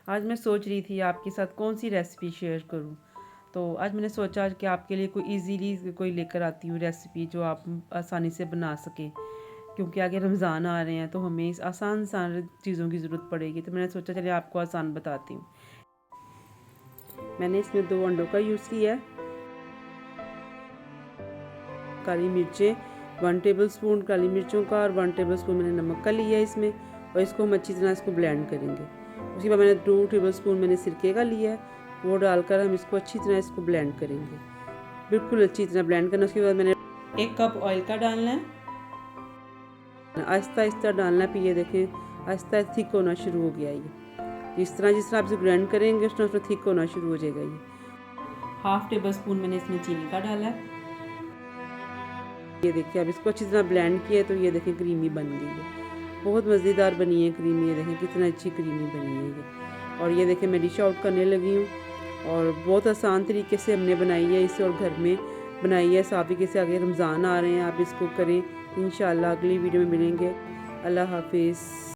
आज मैं सोच रही थी आपके साथ कौन सी रेसिपी शेयर करूं। तो आज मैंने सोचा कि आपके लिए कोई इजीली कोई लेकर आती हूँ रेसिपी जो आप आसानी से बना सकें, क्योंकि आगे रमज़ान आ रहे हैं तो हमें इस आसान आसान चीज़ों की ज़रूरत पड़ेगी। तो मैंने सोचा चलिए आपको आसान बताती हूँ। मैंने इसमें 2 अंडों का यूज़ किया है, काली मिर्चें 1 टेबलस्पून काली मिर्चों का और 1 टेबलस्पून मैंने नमक का लिया है इसमें, और इसको हम अच्छी तरह इसको ब्लेंड करेंगे। उसके बाद मैंने 2 टेबलस्पून मैंने सिरके का लिया है, वो डालकर हम इसको अच्छी तरह इसको ब्लेंड करेंगे, बिल्कुल अच्छी तरह ब्लेंड करना। उसके बाद मैंने 1 कप ऑयल का डालना है, आहिस्ता आहिस्ता डालना है। फिर ये देखें आहिस्ता थिक होना शुरू हो गया। ये जिस तरह आप इसे ग्राइंड करेंगे उस तरह थिक होना शुरू हो जाएगा। ये 1/2 टेबलस्पून मैंने इसमें चीनी का डाला है। ये देखिए अब इसको अच्छी तरह ब्लेंड किया तो ये देखें क्रीमी बन गई है, बहुत मज़ेदार बनी है क्रीमी। ये देखें कितना अच्छी क्रीमी बनी है ये। और ये देखें मैं डिश आउट करने लगी हूँ, और बहुत आसान तरीके से हमने बनाई है इसे, और घर में बनाई है। साफ़ी के से आगे रमज़ान आ रहे हैं, आप इसको करें। इंशाल्लाह अगली वीडियो में मिलेंगे। अल्लाह हाफिज़।